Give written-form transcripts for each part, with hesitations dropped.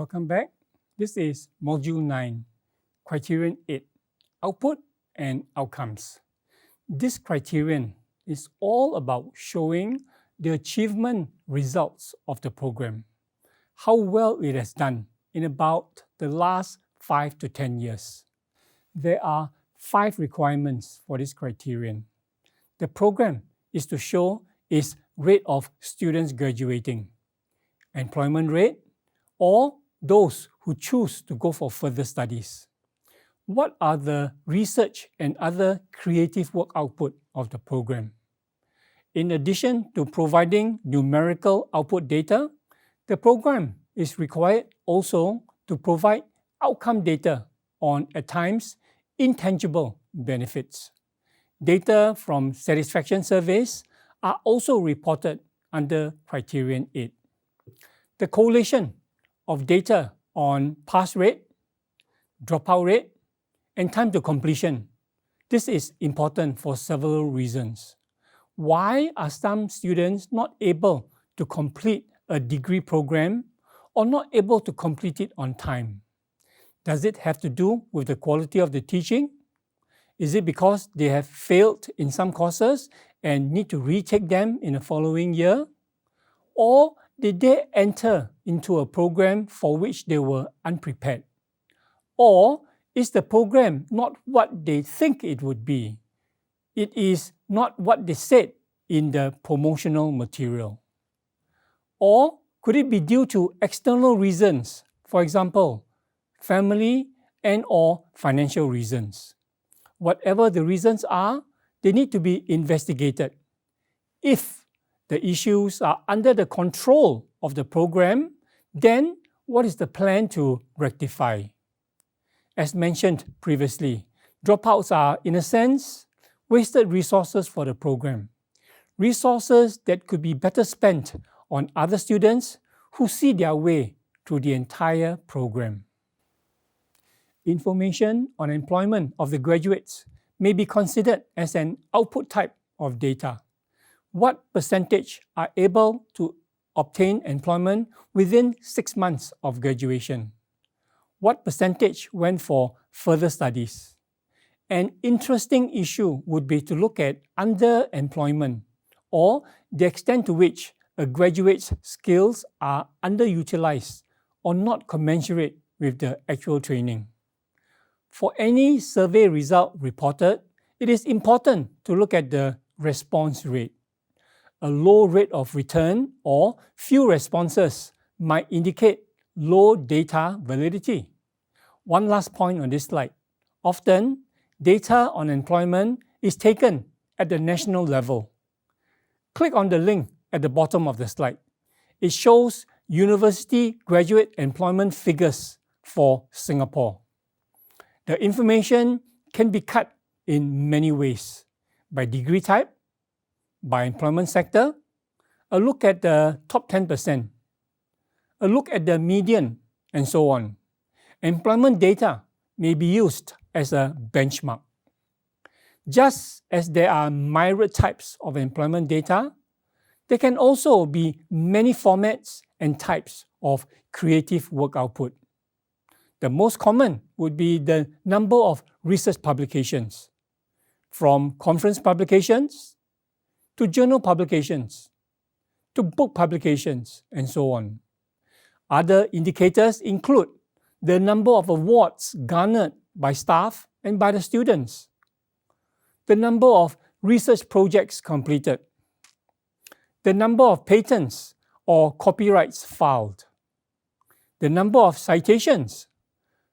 Welcome back. This is Module 9, Criterion 8, Output and Outcomes. This criterion is all about showing the achievement results of the program, how well it has done in about the last 5 to 10 years. There are 5 requirements for this criterion. The program is to show its rate of students graduating, employment rate, or those who choose to go for further studies. What are the research and other creative work output of the program? In addition to providing numerical output data, the program is required also to provide outcome data on, at times, intangible benefits. Data from satisfaction surveys are also reported under Criterion 8. The collation of data on pass rate, dropout rate, and time to completion. This is important for several reasons. Why are some students not able to complete a degree program or not able to complete it on time? Does it have to do with the quality of the teaching? Is it because they have failed in some courses and need to retake them in the following year? Or did they enter into a program for which they were unprepared? Or is the program not what they think it would be? It is not what they said in the promotional material. Or could it be due to external reasons, for example, family and/or financial reasons? Whatever the reasons are, they need to be investigated. If the issues are under the control of the program, then what is the plan to rectify? As mentioned previously, dropouts are, in a sense, wasted resources for the program. Resources that could be better spent on other students who see their way through the entire program. Information on employment of the graduates may be considered as an output type of data. What percentage are able to obtain employment within 6 months of graduation? What percentage went for further studies? An interesting issue would be to look at underemployment, or the extent to which a graduate's skills are underutilized or not commensurate with the actual training. For any survey result reported, it is important to look at the response rate. A low rate of return or few responses might indicate low data validity. One last point on this slide. Often, data on employment is taken at the national level. Click on the link at the bottom of the slide. It shows university graduate employment figures for Singapore. The information can be cut in many ways: by degree type, by employment sector, a look at the top 10%, a look at the median, and so on. Employment data may be used as a benchmark. Just as there are myriad types of employment data, there can also be many formats and types of creative work output. The most common would be the number of research publications, from conference publications to journal publications, to book publications, and so on. Other indicators include the number of awards garnered by staff and by the students, the number of research projects completed, the number of patents or copyrights filed, the number of citations,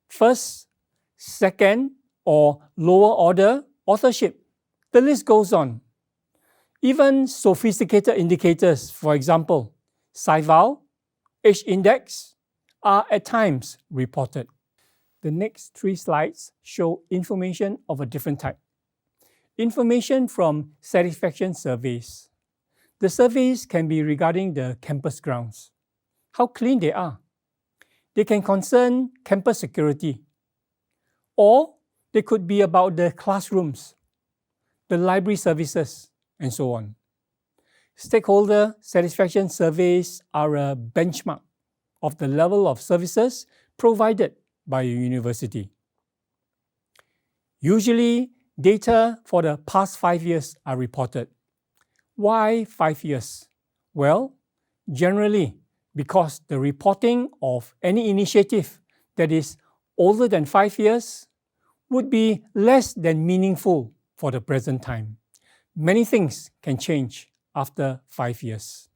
first, second, or lower order authorship. The list goes on. Even sophisticated indicators, for example, SciVal, H-index, are at times reported. The next 3 slides show information of a different type. Information from satisfaction surveys. The surveys can be regarding the campus grounds, how clean they are. They can concern campus security, or they could be about the classrooms, the library services, and so on. Stakeholder satisfaction surveys are a benchmark of the level of services provided by a university. Usually, data for the past 5 years are reported. Why 5 years? Well, generally because the reporting of any initiative that is older than 5 years would be less than meaningful for the present time. Many things can change after 5 years.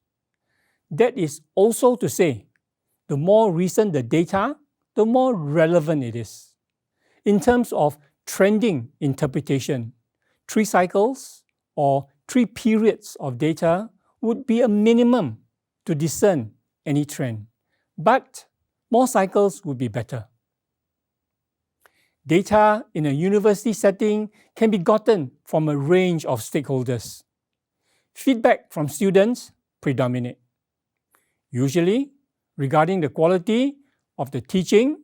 That is also to say, the more recent the data, the more relevant it is. In terms of trending interpretation, 3 cycles or 3 periods of data would be a minimum to discern any trend, but more cycles would be better. Data in a university setting can be gotten from a range of stakeholders. Feedback from students predominate, usually regarding the quality of the teaching,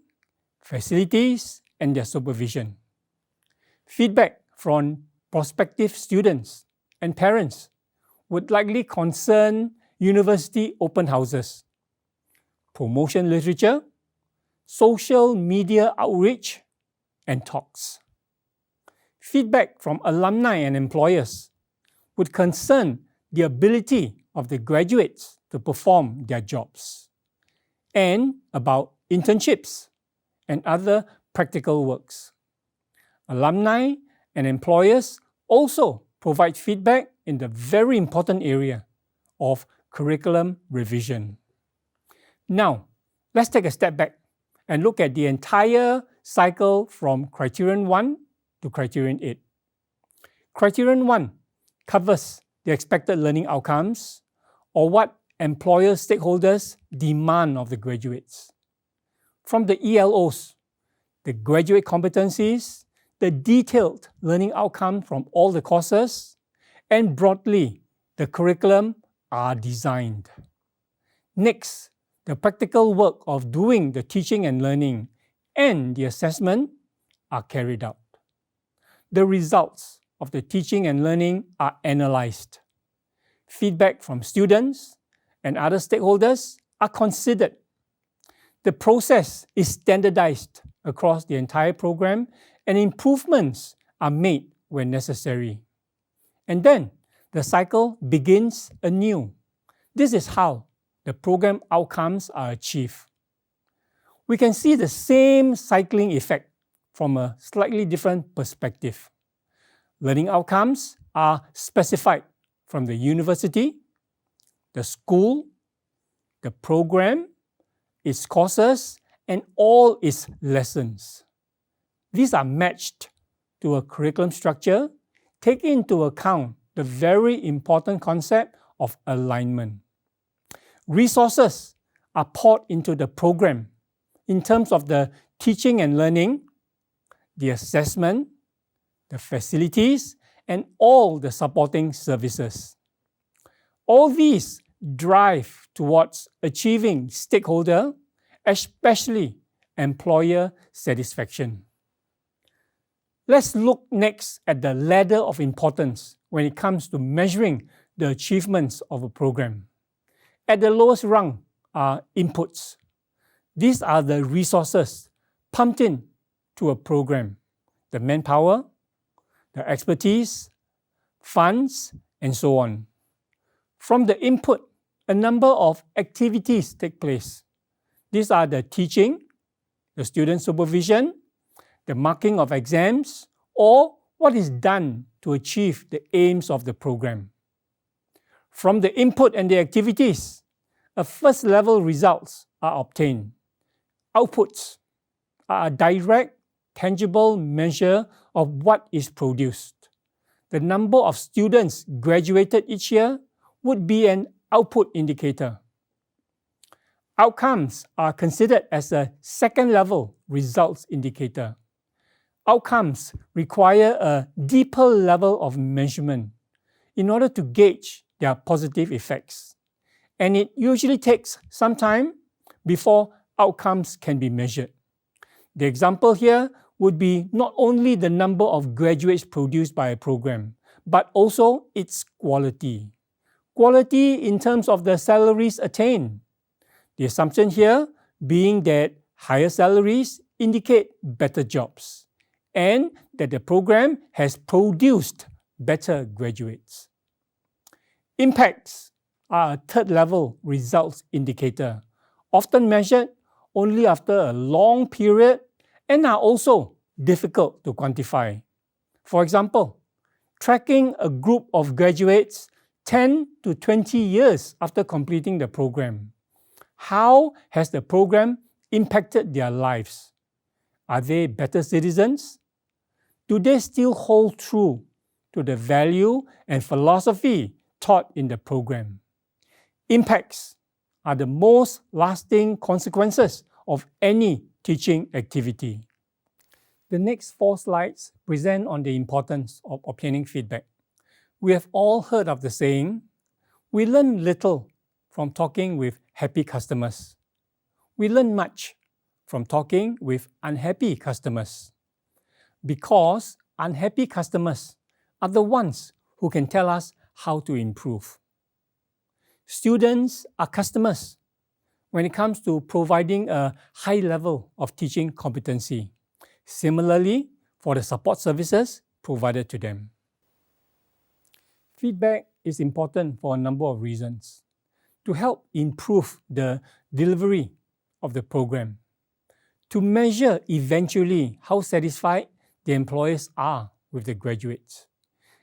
facilities, and their supervision. Feedback from prospective students and parents would likely concern university open houses, promotion literature, social media outreach, and talks. Feedback from alumni and employers would concern the ability of the graduates to perform their jobs, and about internships and other practical works. Alumni and employers also provide feedback in the very important area of curriculum revision. Now, let's take a step back and look at the entire cycle from Criterion 1 to Criterion 8. Criterion 1 covers the expected learning outcomes, or what employer stakeholders demand of the graduates. From the ELOs, the graduate competencies, the detailed learning outcome from all the courses, and broadly, the curriculum are designed. Next, the practical work of doing the teaching and learning and the assessment are carried out. The results of the teaching and learning are analyzed. Feedback from students and other stakeholders are considered. The process is standardized across the entire program, and improvements are made when necessary. And then the cycle begins anew. This is how the program outcomes are achieved. We can see the same cycling effect from a slightly different perspective. Learning outcomes are specified from the university, the school, the program, its courses, and all its lessons. These are matched to a curriculum structure, taking into account the very important concept of alignment. Resources are poured into the program in terms of the teaching and learning, the assessment, the facilities, and all the supporting services. All these drive towards achieving stakeholder, especially employer satisfaction. Let's look next at the ladder of importance when it comes to measuring the achievements of a program. At the lowest rung are inputs. These are the resources pumped in to a program: the manpower, the expertise, funds, and so on. From the input, a number of activities take place. These are the teaching, the student supervision, the marking of exams, or what is done to achieve the aims of the program. From the input and the activities, a first-level results are obtained. Outputs are a direct, tangible measure of what is produced. The number of students graduated each year would be an output indicator. Outcomes are considered as a second-level results indicator. Outcomes require a deeper level of measurement in order to gauge their positive effects, and it usually takes some time before outcomes can be measured. The example here would be not only the number of graduates produced by a program, but also its quality. Quality in terms of the salaries attained. The assumption here being that higher salaries indicate better jobs and that the program has produced better graduates. Impacts are a third-level results indicator, often measured only after a long period and are also difficult to quantify. For example, tracking a group of graduates 10 to 20 years after completing the program. How has the program impacted their lives? Are they better citizens? Do they still hold true to the value and philosophy taught in the program? Impacts are the most lasting consequences of any teaching activity. The next 4 slides present on the importance of obtaining feedback. We have all heard of the saying, we learn little from talking with happy customers. We learn much from talking with unhappy customers. Because unhappy customers are the ones who can tell us how to improve. Students are customers when it comes to providing a high level of teaching competency. Similarly, for the support services provided to them. Feedback is important for a number of reasons. To help improve the delivery of the program. To measure eventually how satisfied the employers are with the graduates.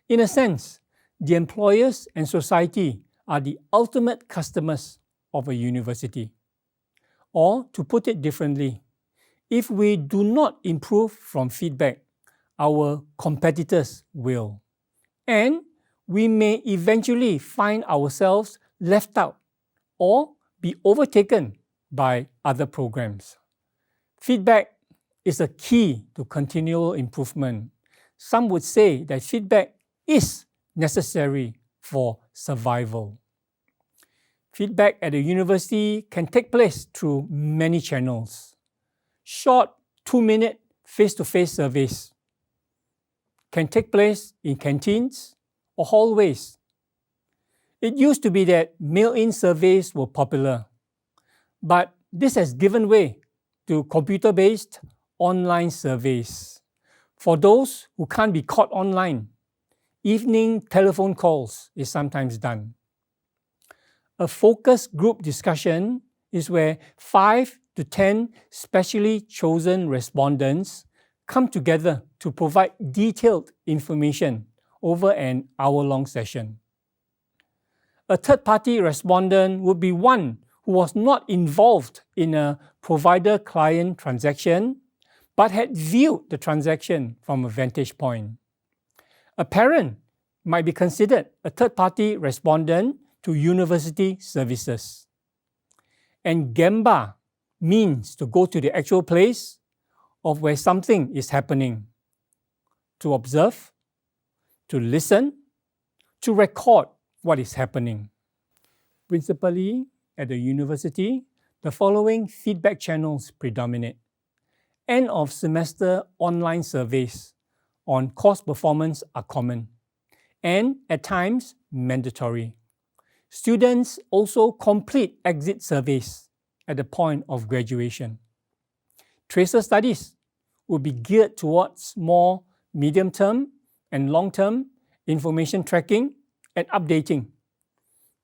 In a sense, the employers and society are the ultimate customers of a university. Or, to put it differently, if we do not improve from feedback, our competitors will. And we may eventually find ourselves left out or be overtaken by other programs. Feedback is a key to continual improvement. Some would say that feedback is necessary for survival. Feedback at a university can take place through many channels. Short 2-minute face-to-face surveys can take place in canteens or hallways. It used to be that mail-in surveys were popular, but this has given way to computer-based online surveys. For those who can't be caught online, evening telephone calls is sometimes done. A focus group discussion is where 5 to 10 specially chosen respondents come together to provide detailed information over an hour-long session. A third-party respondent would be one who was not involved in a provider-client transaction, but had viewed the transaction from a vantage point. A parent might be considered a third-party respondent to university services. And Gemba means to go to the actual place of where something is happening, to observe, to listen, to record what is happening. Principally, at the university, the following feedback channels predominate. End of semester online surveys on course performance are common and at times mandatory. Students also complete exit surveys at the point of graduation. Tracer studies will be geared towards more medium-term and long-term information tracking and updating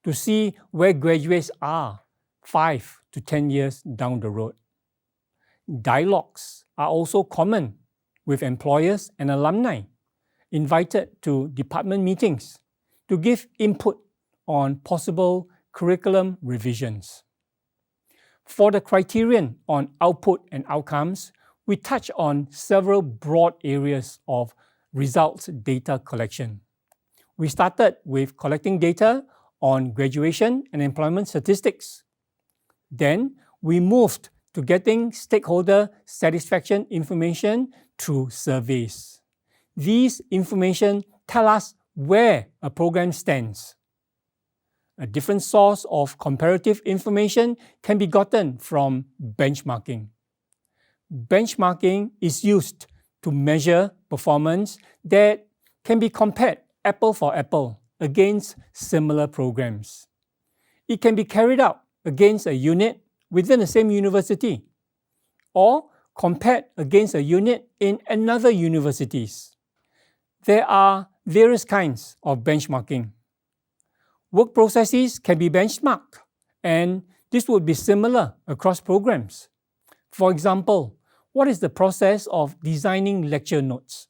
to see where graduates are 5 to 10 years down the road. Dialogues are also common with employers and alumni invited to department meetings to give input on possible curriculum revisions. For the criterion on output and outcomes, we touch on several broad areas of results data collection. We started with collecting data on graduation and employment statistics. Then we moved to getting stakeholder satisfaction information through surveys. These information tell us where a program stands. A different source of comparative information can be gotten from benchmarking. Benchmarking is used to measure performance that can be compared apple for apple against similar programs. It can be carried out against a unit within the same university, or compared against a unit in another universities. There are various kinds of benchmarking. Work processes can be benchmarked, and this would be similar across programs. For example, what is the process of designing lecture notes?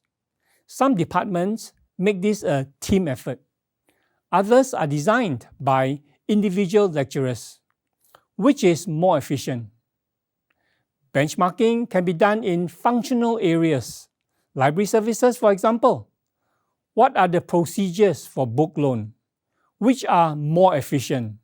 Some departments make this a team effort. Others are designed by individual lecturers. Which is more efficient? Benchmarking can be done in functional areas. Library services, for example. What are the procedures for book loan? Which are more efficient?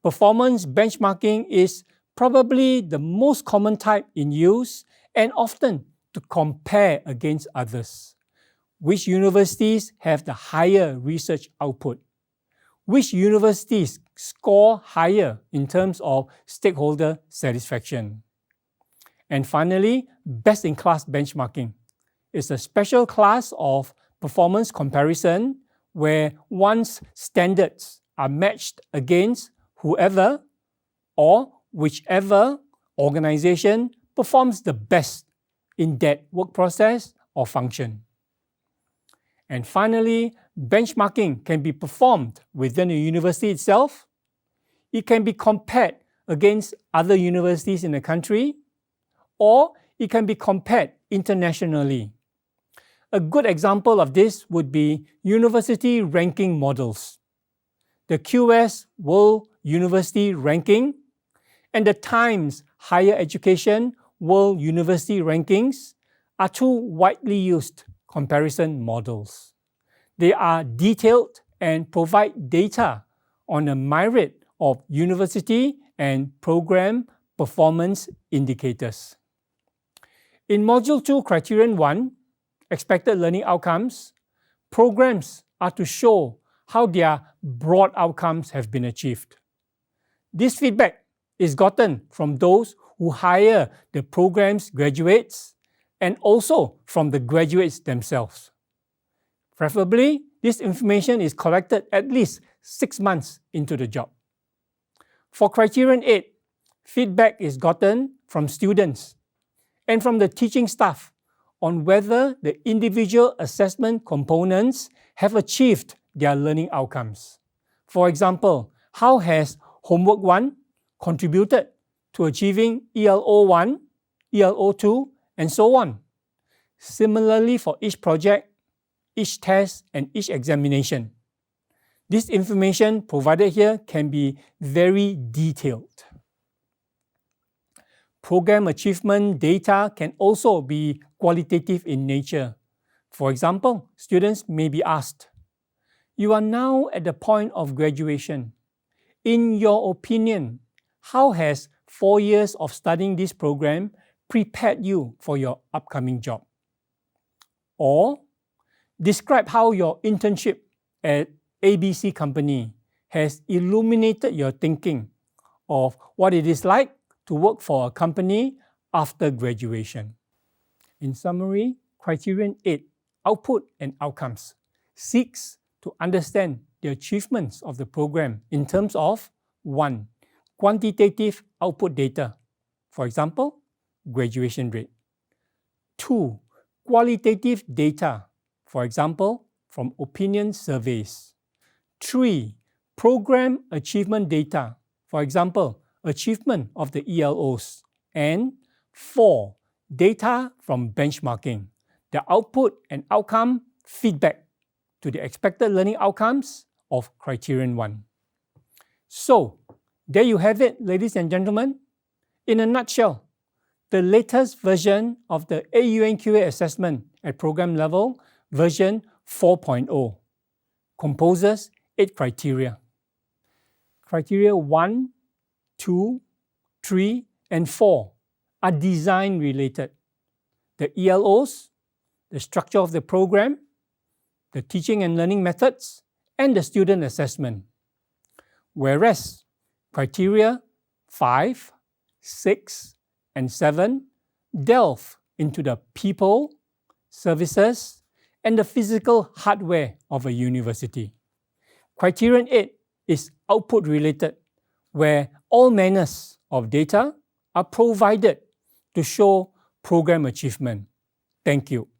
Performance benchmarking is probably the most common type in use and often to compare against others. Which universities have the higher research output? Which universities score higher in terms of stakeholder satisfaction? And finally, best-in-class benchmarking is a special class of performance comparison where one's standards are matched against whoever or whichever organization performs the best in that work process or function. And finally, benchmarking can be performed within a university itself. It can be compared against other universities in the country, or it can be compared internationally. A good example of this would be university ranking models. The QS World University Ranking and the Times Higher Education World University Rankings are two widely used comparison models. They are detailed and provide data on the merit of university and program performance indicators. In Module 2, Criterion 1, Expected Learning Outcomes, programs are to show how their broad outcomes have been achieved. This feedback is gotten from those who hire the program's graduates and also from the graduates themselves. Preferably, this information is collected at least 6 months into the job. For Criterion 8, feedback is gotten from students and from the teaching staff on whether the individual assessment components have achieved their learning outcomes. For example, how has Homework 1 contributed to achieving ELO 1, ELO 2, and so on. Similarly for each project, each test, and each examination. This information provided here can be very detailed. Program achievement data can also be qualitative in nature. For example, students may be asked, "You are now at the point of graduation. In your opinion, how has 4 years of studying this program prepared you for your upcoming job?" Or, "Describe how your internship at ABC company has illuminated your thinking of what it is like to work for a company after graduation." In summary, Criterion 8, Output and Outcomes, seeks to understand the achievements of the program in terms of 1. Quantitative output data, for example, graduation rate. 2. Qualitative data, for example, from opinion surveys. 3. Program achievement data, for example, achievement of the ELOs. And 4. Data from benchmarking, the output and outcome feedback to the expected learning outcomes of Criterion 1. So, there you have it, ladies and gentlemen. In a nutshell, the latest version of the AUN-QA assessment at program level, version 4.0, composes 8 criteria. Criteria 1, 2, 3, and 4 are design related. The ELOs, the structure of the program, the teaching and learning methods, and the student assessment. Whereas criteria 5, 6, and 7 delve into the people, services, and the physical hardware of a university. Criterion 8 is output related, where all manners of data are provided to show program achievement. Thank you.